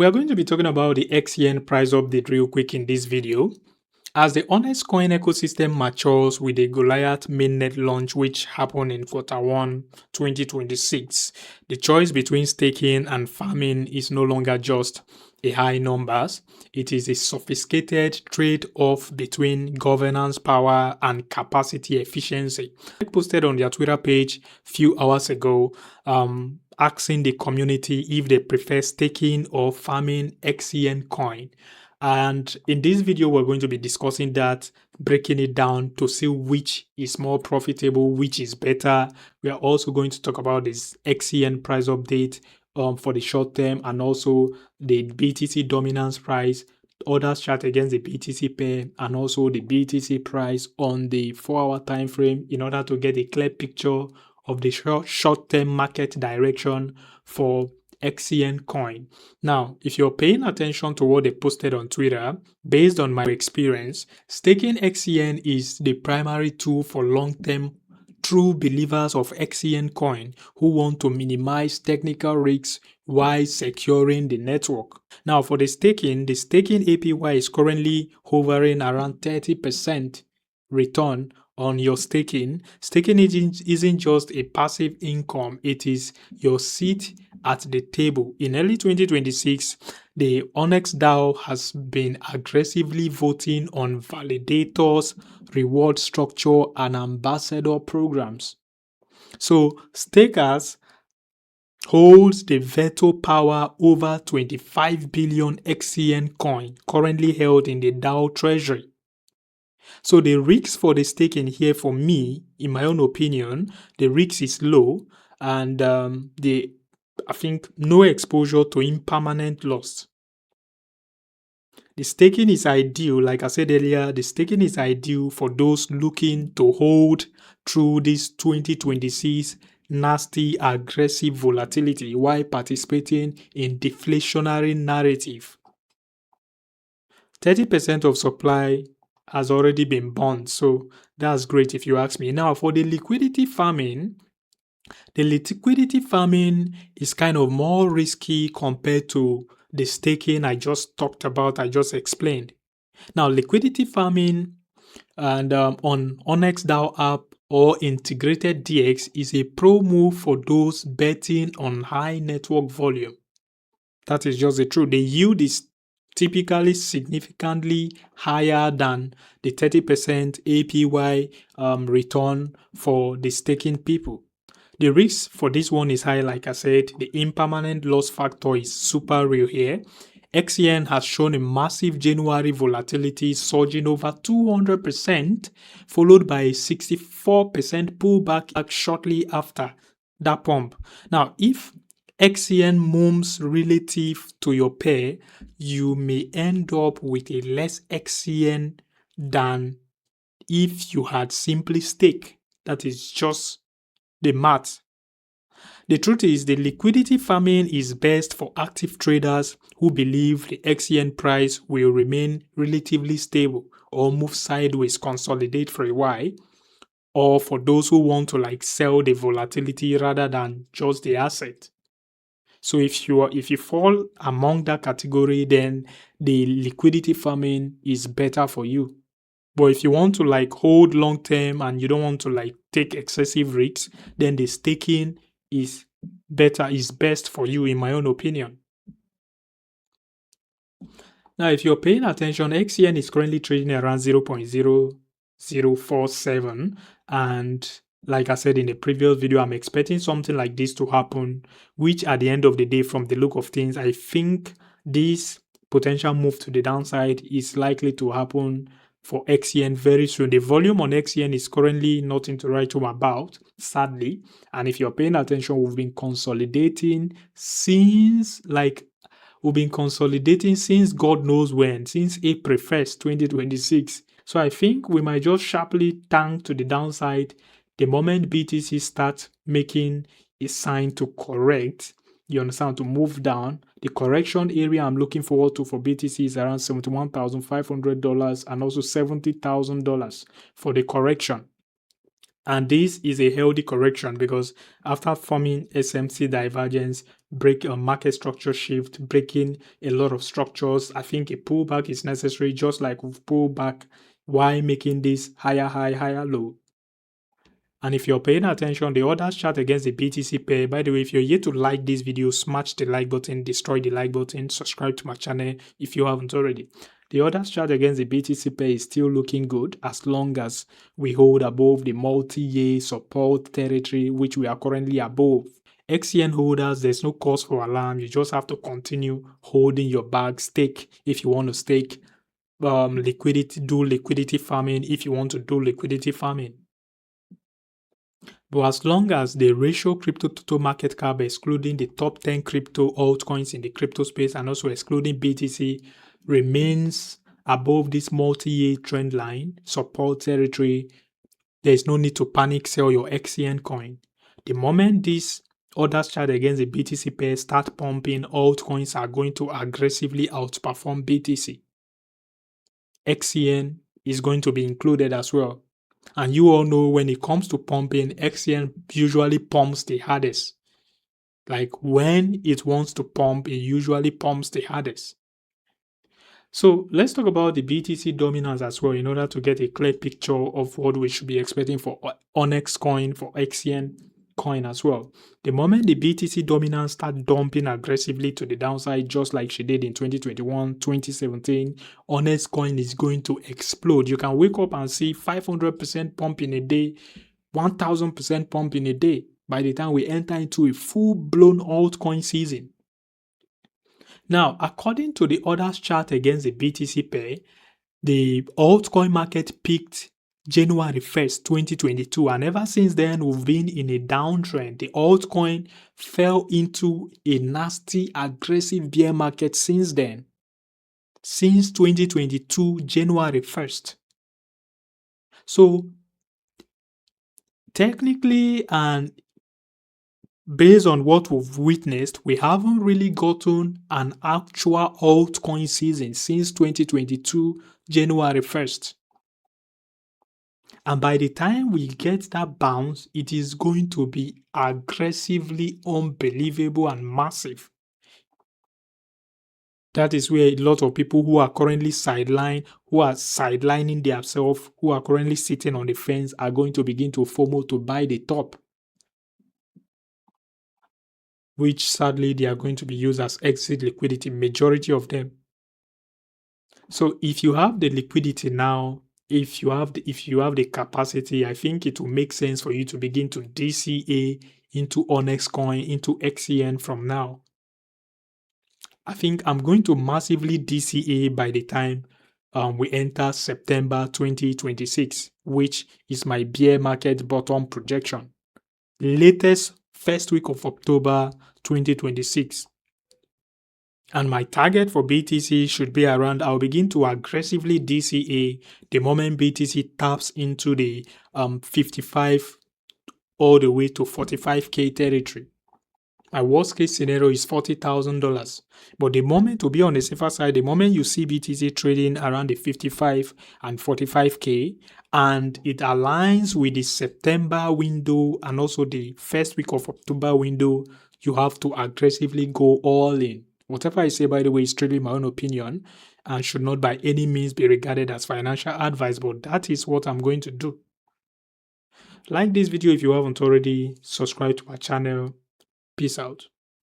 we are going to be talking about the XCN price update real quick in this video. As the Onyxcoin ecosystem matures with the Goliath mainnet launch, which happened in Q1 2026, the choice between staking and farming is no longer just a high numbers. It is a sophisticated trade-off between governance power and capacity efficiency. I posted on their Twitter page a few hours ago asking the community if they prefer staking or farming XCN coin. And in this video, we're going to be discussing that, breaking it down to see which is more profitable, which is better. We are also going to talk about this XCN price update for the short term, and also the BTC dominance price, other chart against the BTC pair, and also the BTC price on the 4-hour time frame in order to get a clear picture of the short-term market direction for XCN coin. Now, if you're paying attention to what they posted on Twitter, based on my experience, staking XCN is the primary tool for long-term true believers of XCN coin who want to minimize technical risks while securing the network. Now, for the staking APY is currently hovering around 30% return on your staking. Staking isn't just a passive income, it is your seat at the table. In early 2026, the Onyx DAO has been aggressively voting on validators, reward structure, and ambassador programs. So stakers holds the veto power over 25 billion XCN coin currently held in the DAO treasury. So the risk for the staking here, for me, in my own opinion, the risk is low, and I think no exposure to impermanent loss. The staking is ideal, like I said earlier, the staking is ideal for those looking to hold through this 2026 nasty, aggressive volatility while participating in deflationary narrative. 30% of supply has already been burned, so that's great if you ask me. Now, for the liquidity farming is kind of more risky compared to the staking I just talked about, I just explained. Now, liquidity farming and on Onyx DAO app or integrated DX is a pro move for those betting on high network volume. That is just the truth. The yield is typically significantly higher than the 30% APY return for the staking people. The risk for this one is high, like I said. The impermanent loss factor is super real here. XCN has shown a massive January volatility surging over 200%, followed by a 64% pullback shortly after that pump. Now, if XCN moves relative to your pair, you may end up with a less XCN than if you had simply staked. That is just the math. The truth is, the liquidity farming is best for active traders who believe the XCN price will remain relatively stable or move sideways, consolidate for a while, or for those who want to sell the volatility rather than just the asset. So if you fall among that category, then the liquidity farming is better for you. But if you want to hold long term and you don't want to take excessive risks, then the staking is best for you, in my own opinion. Now, if you're paying attention, XCN is currently trading around 0.0047, and like I said in the previous video, I'm expecting something like this to happen, which at the end of the day, from the look of things, I think this potential move to the downside is likely to happen for XCN very soon. The volume on XCN is currently nothing to write home about, sadly. And if you're paying attention, we've been consolidating since God knows when, since April 1st, 2026. So I think we might just sharply tank to the downside the moment BTC starts making a sign to correct. You understand, to move down. The correction area I'm looking forward to for BTC is around $71,500 and also $70,000 for the correction. And this is a healthy correction because after forming SMC divergence, break a market structure shift, breaking a lot of structures, I think a pullback is necessary, just like we've pulled back while making this higher high, higher low. And if you're paying attention, the orders chart against the BTC pair, by the way, if you're yet to like this video, smash the like button, destroy the like button, subscribe to my channel if you haven't already. The orders chart against the BTC pair is still looking good as long as we hold above the multi-year support territory, which we are currently above. XCN holders, there's no cause for alarm. You just have to continue holding your bag, stake if you want to stake, liquidity, do liquidity farming if you want to do liquidity farming. But as long as the ratio crypto total market cap, excluding the top 10 crypto altcoins in the crypto space and also excluding BTC, remains above this multi-year trend line, support territory, there is no need to panic sell your XCN coin. The moment this orders chart against the BTC pair start pumping, altcoins are going to aggressively outperform BTC. XCN is going to be included as well. And you all know when it comes to pumping, XCN usually pumps the hardest. Like when it wants to pump, it usually pumps the hardest. So let's talk about the BTC dominance as well in order to get a clear picture of what we should be expecting for Onyxcoin, for XCN coin as well. The moment the BTC dominance start dumping aggressively to the downside, just like she did in 2021, 2017, Onyxcoin is going to explode. You can wake up and see 500% pump in a day, 1000% pump in a day by the time we enter into a full-blown altcoin season. Now, according to the orders chart against the BTC pair, the altcoin market peaked January 1st, 2022, and ever since then, we've been in a downtrend. The altcoin fell into a nasty, aggressive bear market since then, since 2022, January 1st. So, technically, and based on what we've witnessed, we haven't really gotten an actual altcoin season since 2022, January 1st. And by the time we get that bounce, it is going to be aggressively unbelievable and massive. That is where a lot of people who are currently sidelining themselves, who are currently sitting on the fence, are going to begin to FOMO to buy the top, which sadly they are going to be used as exit liquidity, majority of them. So if you have the liquidity now, if you have the capacity, I think it will make sense for you to begin to DCA into Onyxcoin, into XCN from now. I think I'm going to massively DCA by the time we enter September 2026, which is my bear market bottom projection. Latest first week of October 2026. And my target for BTC should be around, I'll begin to aggressively DCA the moment BTC taps into the 55 all the way to 45K territory. My worst case scenario is $40,000. But the moment, to be on the safer side, the moment you see BTC trading around the 55 and 45K, and it aligns with the September window and also the first week of October window, you have to aggressively go all in. Whatever I say, by the way, is strictly my own opinion and should not by any means be regarded as financial advice, but that is what I'm going to do. Like this video if you haven't already, subscribe to my channel. Peace out.